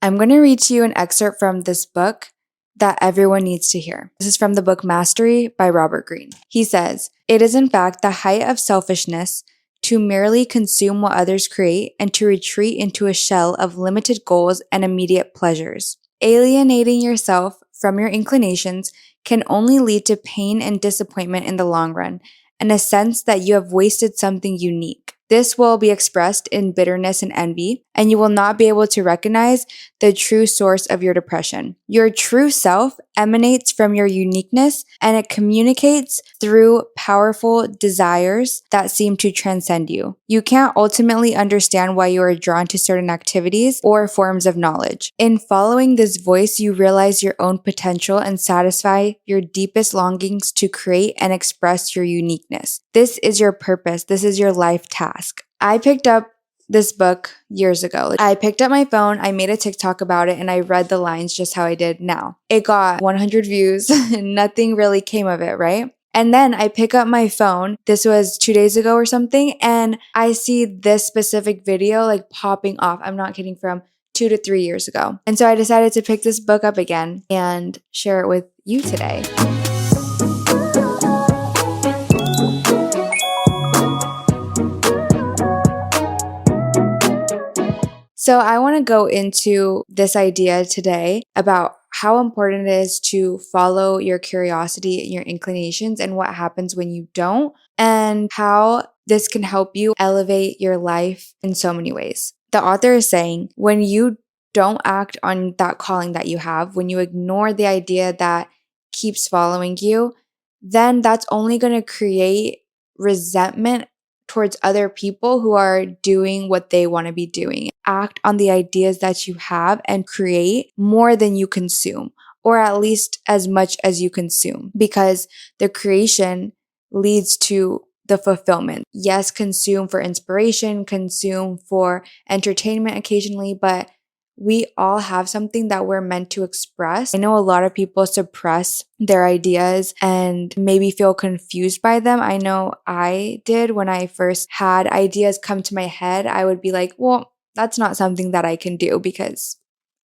I'm going to read to you an excerpt from this book that everyone needs to hear. This is from the book Mastery by Robert Greene. He says, "It is in fact the height of selfishness to merely consume what others create and to retreat into a shell of limited goals and immediate pleasures. Alienating yourself from your inclinations can only lead to pain and disappointment in the long run, and a sense that you have wasted something unique. This will be expressed in bitterness and envy, and you will not be able to recognize the true source of your depression. Your true self emanates from your uniqueness, and it communicates through powerful desires that seem to transcend you. You can't ultimately understand why you are drawn to certain activities or forms of knowledge. In following this voice, you realize your own potential and satisfy your deepest longings to create and express your uniqueness. This is your purpose. This is your life task." I picked up this book years ago. I picked up my phone, I made a TikTok about it, and I read the lines just how I did now. It got 100 views, and nothing really came of it, right? And then I pick up my phone, this was 2 days ago or something, and I see this specific video like popping off. I'm not kidding, from 2 to 3 years ago. And so I decided to pick this book up again and share it with you today. So I want to go into this idea today about how important it is to follow your curiosity and your inclinations and what happens when you don't, and how this can help you elevate your life in so many ways. The author is saying, when you don't act on that calling that you have, when you ignore the idea that keeps following you, then that's only going to create resentment towards other people who are doing what they want to be doing. Act on the ideas that you have and create more than you consume, or at least as much as you consume, because the creation leads to the fulfillment. Yes, consume for inspiration, consume for entertainment occasionally, but we all have something that we're meant to express. I know a lot of people suppress their ideas and maybe feel confused by them. I know I did when I first had ideas come to my head. I would be like, well, that's not something that I can do because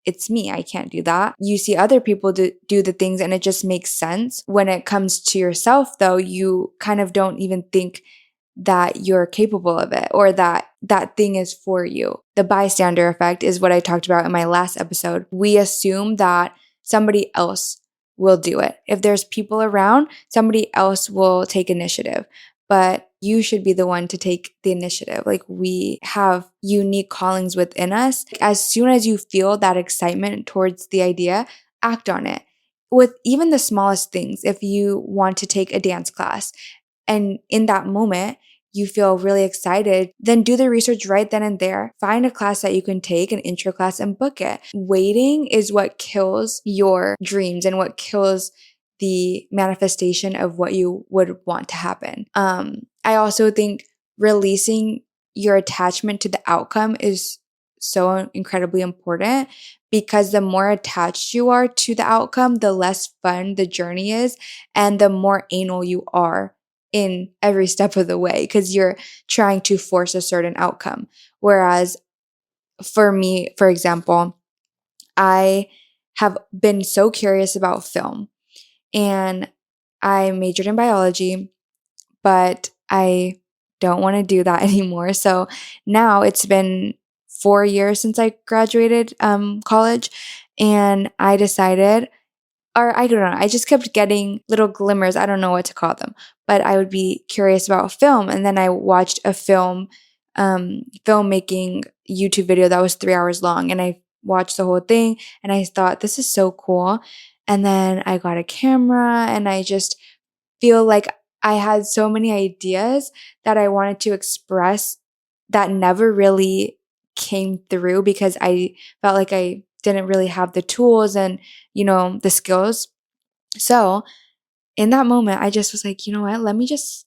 it's me. I can't do that. You see other people do the things and it just makes sense. When it comes to yourself, though, you kind of don't even think that you're capable of it or that that thing is for you. The bystander effect is what I talked about in my last episode. We assume that somebody else will do it. If there's people around, somebody else will take initiative, but you should be the one to take the initiative. Like, we have unique callings within us. As soon as you feel that excitement towards the idea, act on it. With even the smallest things, if you want to take a dance class and in that moment, you feel really excited, then do the research right then and there. Find a class that you can take, an intro class, and book it. Waiting is what kills your dreams and what kills the manifestation of what you would want to happen. I also think releasing your attachment to the outcome is so incredibly important, because the more attached you are to the outcome, the less fun the journey is, and the more anal you are in every step of the way, because you're trying to force a certain outcome. Whereas for me, for example, I have been so curious about film, and I majored in biology, but I don't want to do that anymore. So now it's been 4 years since I graduated college, and I decided, or I don't know, I just kept getting little glimmers. I don't know what to call them, but I would be curious about film. And then I watched a filmmaking YouTube video that was 3 hours long, and I watched the whole thing and I thought, this is so cool. And then I got a camera, and I just feel like I had so many ideas that I wanted to express that never really came through because I felt like I didn't really have the tools and, the skills. So in that moment, I just was like, you know what? Let me just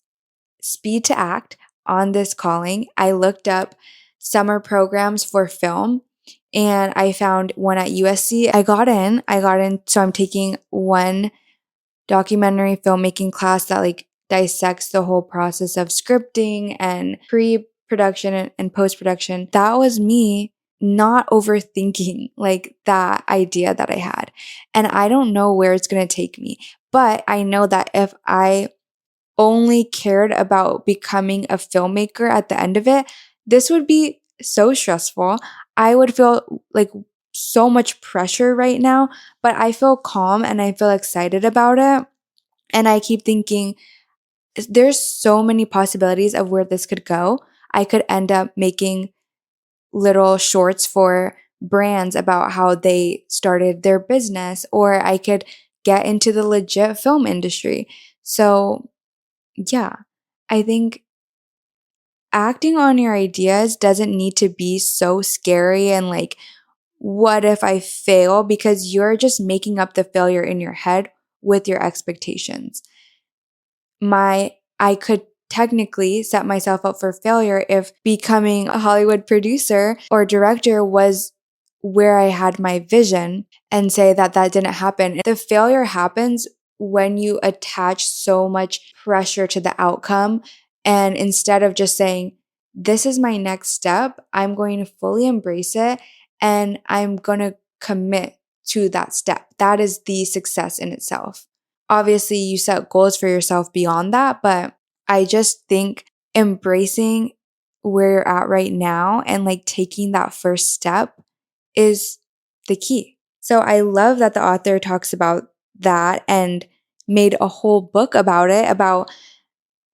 speed to act on this calling. I looked up summer programs for film, and I found one at USC. I got in. So I'm taking one documentary filmmaking class that dissects the whole process of scripting and pre-production and post-production. That was me not overthinking like that idea that I had. And I don't know where it's going to take me, but I know that if I only cared about becoming a filmmaker at the end of it, this would be so stressful. I would feel like so much pressure right now, but I feel calm and I feel excited about it. And I keep thinking, there's so many possibilities of where this could go. I could end up making little shorts for brands about how they started their business, or I could get into the legit film industry. So, yeah, I think acting on your ideas doesn't need to be so scary and like, what if I fail? Because you're just making up the failure in your head with your expectations. I could technically set myself up for failure if becoming a Hollywood producer or director was where I had my vision, and say that that didn't happen. The failure happens when you attach so much pressure to the outcome. And instead of just saying, this is my next step, I'm going to fully embrace it and I'm going to commit to that step. That is the success in itself. Obviously, you set goals for yourself beyond that, but I just think embracing where you're at right now and like taking that first step is the key. So I love that the author talks about that and made a whole book about it, about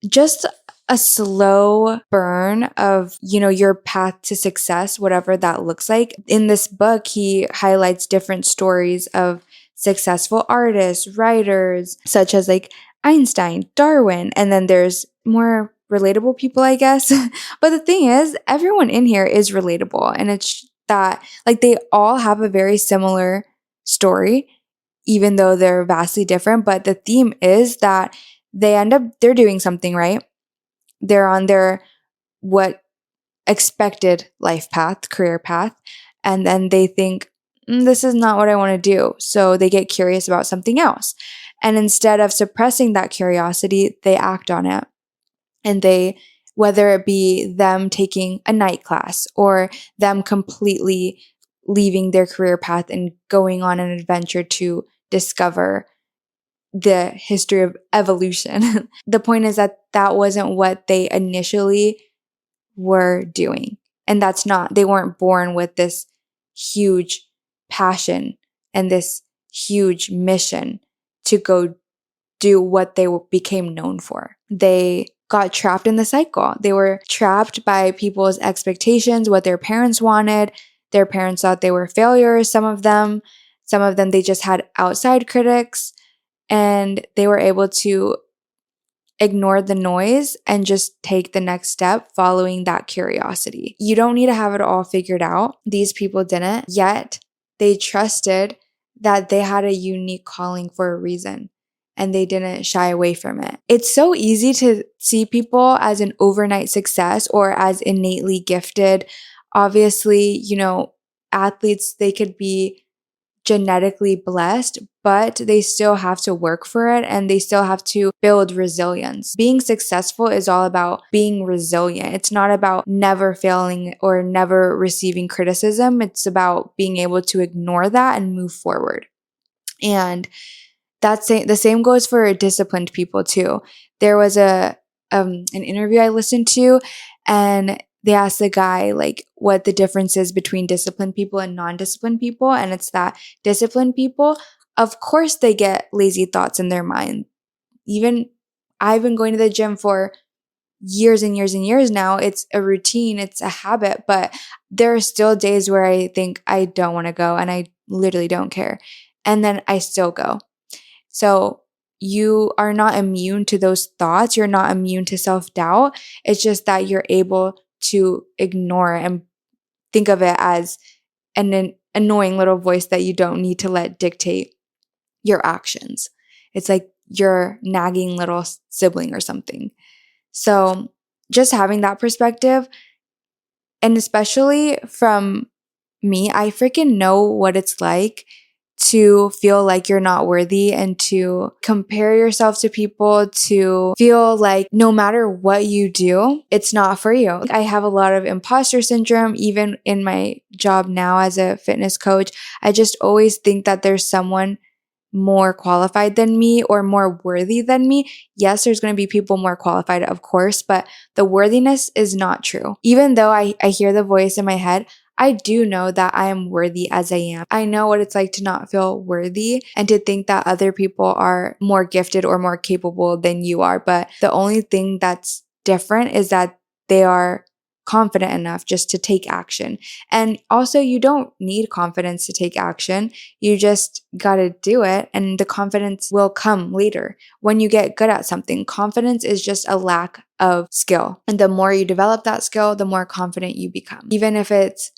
just a slow burn of, your path to success, whatever that looks like. In this book, he highlights different stories of successful artists, writers, such as like Einstein, Darwin, and then there's more relatable people, I guess. But the thing is, everyone in here is relatable, and it's that like they all have a very similar story, even though they're vastly different. But the theme is that they're doing something right. They're on their what expected life path, career path, and then they think, this is not what I want to do. So they get curious about something else. And instead of suppressing that curiosity, they act on it. And whether it be them taking a night class or them completely leaving their career path and going on an adventure to discover the history of evolution. The point is that that wasn't what they initially were doing. And they weren't born with this huge passion and this huge mission to go do what they became known for. They got trapped in the cycle. They were trapped by people's expectations, what their parents wanted. Their parents thought they were failures, some of them. Some of them, they just had outside critics, and they were able to ignore the noise and just take the next step following that curiosity. You don't need to have it all figured out. These people didn't, yet they trusted that they had a unique calling for a reason, and they didn't shy away from it. It's so easy to see people as an overnight success or as innately gifted. Obviously, athletes, they could be genetically blessed, but they still have to work for it and they still have to build resilience. Being successful is all about being resilient. It's not about never failing or never receiving criticism. It's about being able to ignore that and move forward. And the same goes for disciplined people too. There was an interview I listened to, and they asked the guy like what the difference is between disciplined people and non-disciplined people, and it's that disciplined people, of course, they get lazy thoughts in their mind. Even I've been going to the gym for years and years and years now. It's a routine, it's a habit, but there are still days where I think I don't want to go and I literally don't care. And then I still go. So you are not immune to those thoughts. You're not immune to self-doubt. It's just that you're able to ignore it and think of it as an annoying little voice that you don't need to let dictate your actions. It's like your nagging little sibling or something. So just having that perspective, and especially from me, I freaking know what it's like to feel like you're not worthy and to compare yourself to people, to feel like no matter what you do, it's not for you. I have a lot of imposter syndrome, even in my job now as a fitness coach. I just always think that there's someone more qualified than me or more worthy than me. Yes, there's going to be people more qualified, of course, but the worthiness is not true. Even though I hear the voice in my head, I do know that I am worthy as I am. I know what it's like to not feel worthy and to think that other people are more gifted or more capable than you are. But the only thing that's different is that they are confident enough just to take action. And also, you don't need confidence to take action. You just got to do it, and the confidence will come later. When you get good at something, confidence is just a lack of skill. And the more you develop that skill, the more confident you become. Even if it's,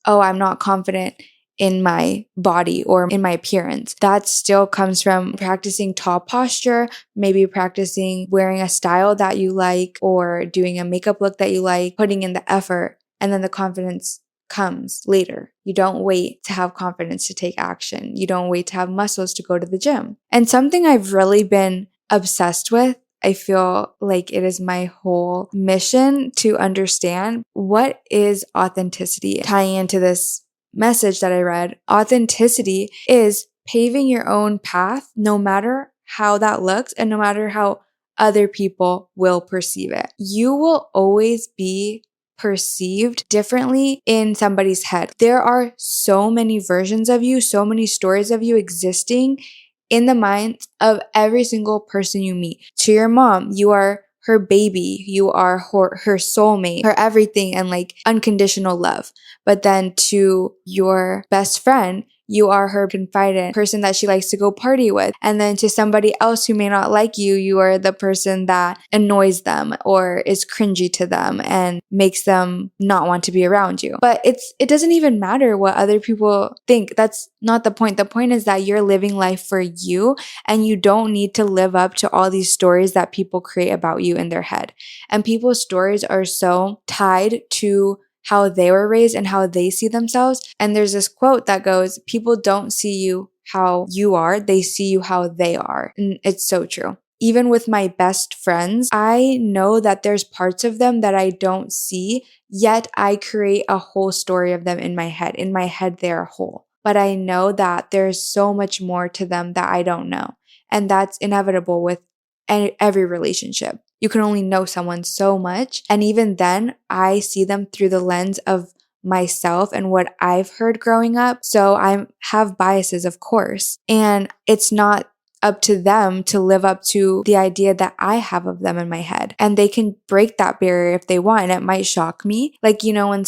oh, I'm not confident in my body or in my appearance. That still comes from practicing tall posture, maybe practicing wearing a style that you like or doing a makeup look that you like, putting in the effort, and then the confidence comes later. You don't wait to have confidence to take action. You don't wait to have muscles to go to the gym. And something I've really been obsessed with, I feel like it is my whole mission to understand what is authenticity. Tying into this message that I read, authenticity is paving your own path no matter how that looks and no matter how other people will perceive it. You will always be perceived differently in somebody's head. There are so many versions of you, so many stories of you existing in the minds of every single person you meet. To your mom, you are her baby, you are her soulmate, her everything, and like unconditional love. But then to your best friend, you are her confidant, person that she likes to go party with. And then to somebody else who may not like you, you are the person that annoys them or is cringy to them and makes them not want to be around you. But it doesn't even matter what other people think. That's not the point. The point is that you're living life for you and you don't need to live up to all these stories that people create about you in their head. And people's stories are so tied to how they were raised and how they see themselves. And there's this quote that goes, people don't see you how you are, they see you how they are. And it's so true. Even with my best friends, I know that there's parts of them that I don't see, yet I create a whole story of them in my head. In my head, they're whole. But I know that there's so much more to them that I don't know. And that's inevitable with every relationship. You can only know someone so much. And even then, I see them through the lens of myself and what I've heard growing up. So I have biases, of course. And it's not up to them to live up to the idea that I have of them in my head. And they can break that barrier if they want. And it might shock me. Like, you know, when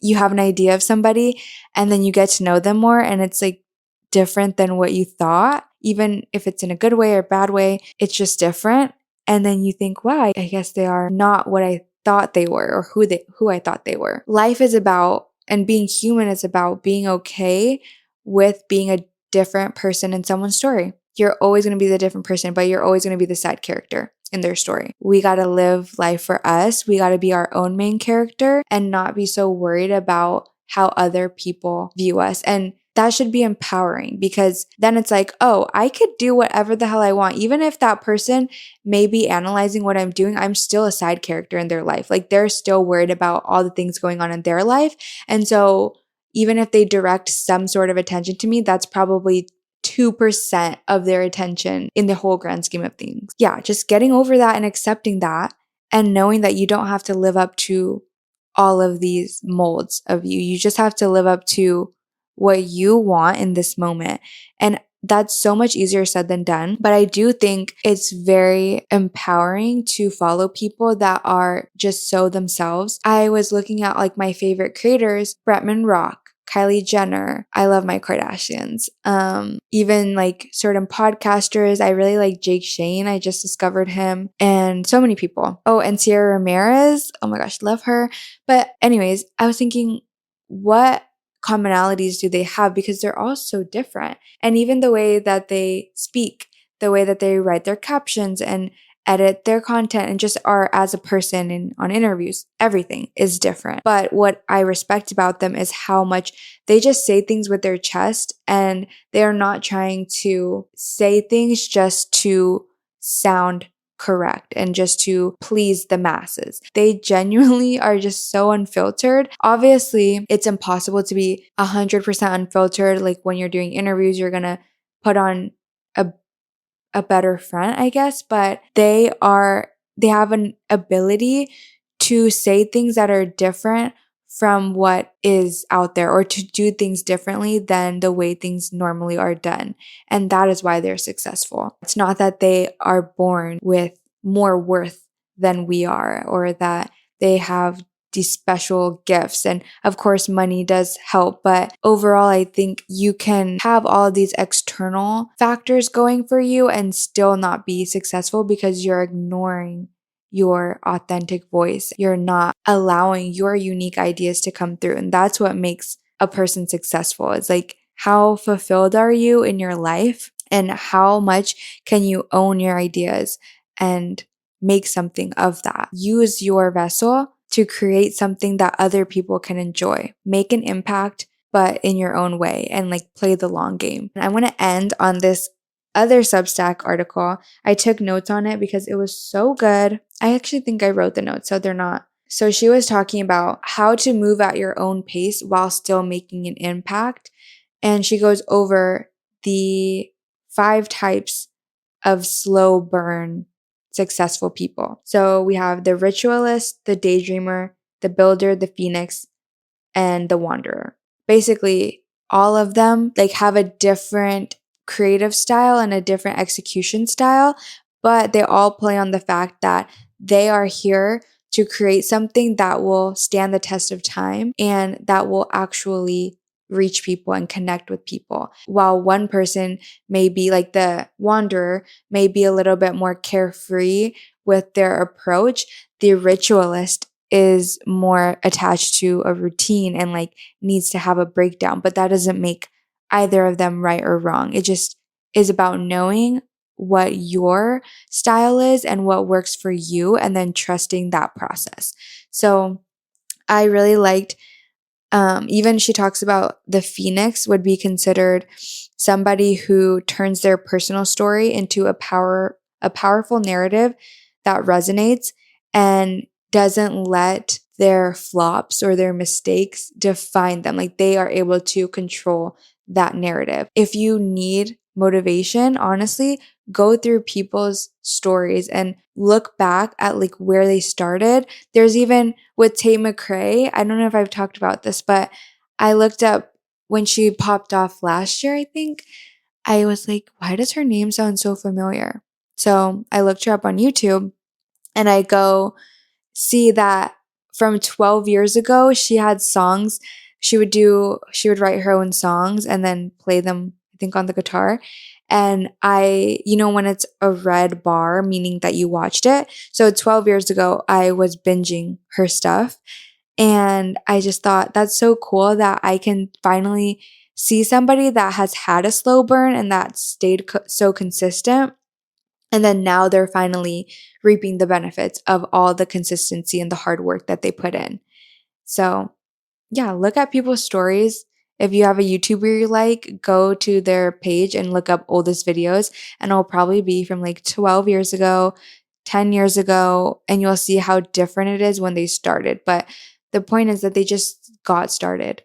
you have an idea of somebody and then you get to know them more and it's like different than what you thought, even if it's in a good way or bad way, it's just different. And then you think, wow, I guess they are not what I thought they were or who I thought they were. Life is about, and being human is about being okay with being a different person in someone's story. You're always going to be the different person, but you're always going to be the side character in their story. We got to live life for us. We got to be our own main character and not be so worried about how other people view us. And that should be empowering because then it's like, oh, I could do whatever the hell I want. Even if that person may be analyzing what I'm doing, I'm still a side character in their life. Like they're still worried about all the things going on in their life. And so even if they direct some sort of attention to me, that's probably 2% of their attention in the whole grand scheme of things. Yeah, just getting over that and accepting that and knowing that you don't have to live up to all of these molds of you. You just have to live up to what you want in this moment. And that's so much easier said than done. But I do think it's very empowering to follow people that are just so themselves. I was looking at like my favorite creators, Bretman Rock, Kylie Jenner. I love my Kardashians. Even like certain podcasters. I really like Jake Shane. I just discovered him and so many people. Oh, and Sierra Ramirez. Oh my gosh, love her. But anyways, I was thinking, what commonalities do they have? Because they're all so different. And even the way that they speak, the way that they write their captions and edit their content and just are as a person and on interviews. Everything is different. But what I respect about them is how much they just say things with their chest, and they are not trying to say things just to sound correct and just to please the masses. They genuinely are just so unfiltered. Obviously, it's impossible to be 100% unfiltered. Like when you're doing interviews, you're going to put on a better front, I guess, but they have an ability to say things that are different from what is out there, or to do things differently than the way things normally are done. And that is why they're successful. It's not that they are born with more worth than we are, or that they have these special gifts. And of course, money does help. But overall, I think you can have all of these external factors going for you and still not be successful because you're ignoring your authentic voice. You're not allowing your unique ideas to come through. And that's what makes a person successful. It's like, how fulfilled are you in your life? And how much can you own your ideas and make something of that? Use your vessel to create something that other people can enjoy. Make an impact, but in your own way, and like play the long game. And I want to end on this other Substack article. I took notes on it because it was so good. I actually think I wrote the notes, so they're not. So she was talking about how to move at your own pace while still making an impact. And she goes over the 5 types of slow burn successful people. So we have the ritualist, the daydreamer, the builder, the phoenix, and the wanderer. Basically, all of them like have a different creative style and a different execution style, but they all play on the fact that they are here to create something that will stand the test of time and that will actually reach people and connect with people. While one person may be like the wanderer, may be a little bit more carefree with their approach, the ritualist is more attached to a routine and like needs to have a breakdown. But that doesn't make either of them right or wrong. It just is about knowing what your style is and what works for you, and then trusting that process. So I really liked, even she talks about the phoenix would be considered somebody who turns their personal story into a powerful narrative that resonates and doesn't let their flops or their mistakes define them. Like they are able to control that narrative. If you need motivation, honestly, go through people's stories and look back at like where they started. There's even with Tate McRae, I don't know if I've talked about this, but I looked up when she popped off last year, I think. I was like, why does her name sound so familiar? So I looked her up on YouTube and I go see that from 12 years ago, she had songs. She would write her own songs and then play them, I think, on the guitar. And when it's a red bar, meaning that you watched it. So 12 years ago, I was binging her stuff. And I just thought that's so cool that I can finally see somebody that has had a slow burn and that stayed so consistent. And then now they're finally reaping the benefits of all the consistency and the hard work that they put in. So yeah, look at people's stories. If you have a YouTuber you like, go to their page and look up oldest videos, and it'll probably be from like 12 years ago, 10 years ago, and you'll see how different it is when they started. But the point is that they just got started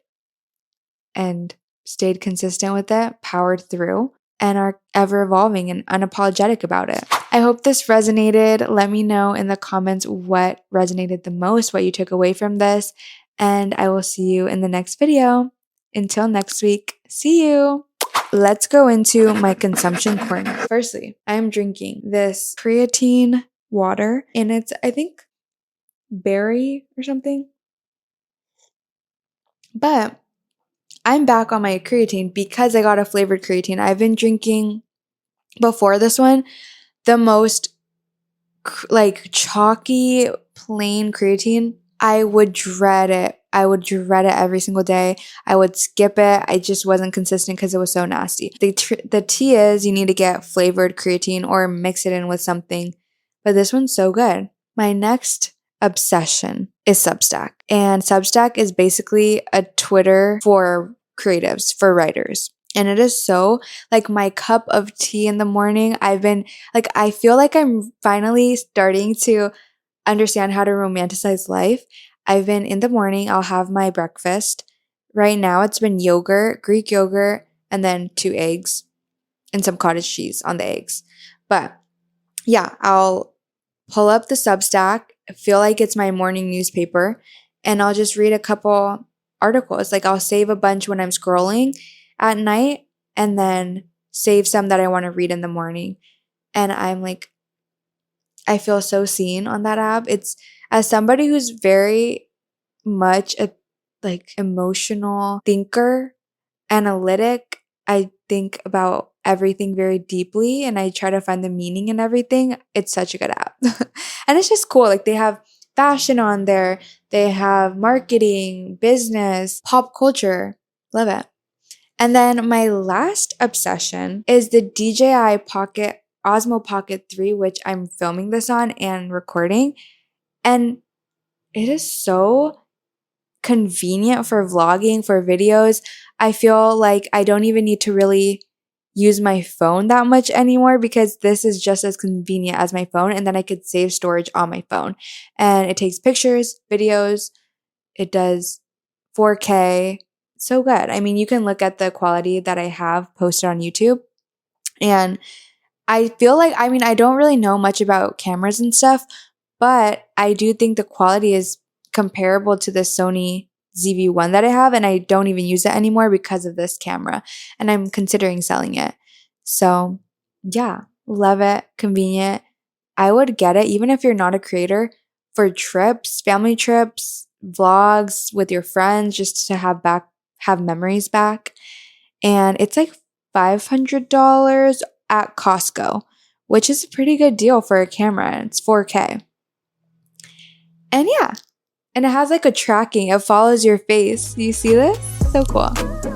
and stayed consistent with it, powered through, and are ever evolving and unapologetic about it. I hope this resonated. Let me know in the comments what resonated the most, what you took away from this, and I will see you in the next video. Until next week, see you. Let's go into my consumption corner. Firstly, I am drinking this creatine water, and it's, I think, berry or something. But I'm back on my creatine because I got a flavored creatine. I've been drinking, before this one, the most like chalky, plain creatine. I would dread it. I would dread it every single day. I would skip it. I just wasn't consistent because it was so nasty. The tea is you need to get flavored creatine or mix it in with something but this one's so good. My next obsession is Substack. And Substack is basically a Twitter for creatives, for writers. And it is so like my cup of tea in the morning. I feel like I'm finally starting to understand how to romanticize life. I've been in the morning, I'll have my breakfast. Right now it's been yogurt, Greek yogurt, and then 2 eggs and some cottage cheese on the eggs. But yeah, I'll pull up the Substack, feel like it's my morning newspaper, and I'll just read a couple articles. Like I'll save a bunch when I'm scrolling at night and then save some that I want to read in the morning. And I'm like, I feel so seen on that app. It's as somebody who's very much a like emotional thinker, analytic, I think about everything very deeply and I try to find the meaning in everything. It's such a good app. And it's just cool. Like they have fashion on there, they have marketing, business, pop culture. Love it. And then my last obsession is the DJI Pocket Osmo Pocket 3, which I'm filming this on and recording. And it is so convenient for vlogging, for videos. I feel like I don't even need to really use my phone that much anymore because this is just as convenient as my phone. And then I could save storage on my phone. And it takes pictures, videos, it does 4K. So good. I mean, you can look at the quality that I have posted on YouTube. And I feel like, I mean, I don't really know much about cameras and stuff, but I do think the quality is comparable to the Sony ZV-1 that I have, and I don't even use it anymore because of this camera, and I'm considering selling it. So yeah, love it, convenient. I would get it even if you're not a creator for trips, family trips, vlogs with your friends, just to have memories back. And it's like $500 at Costco, which is a pretty good deal for a camera. It's 4K. And yeah, and it has like a tracking. It follows your face. Do you see this? So cool.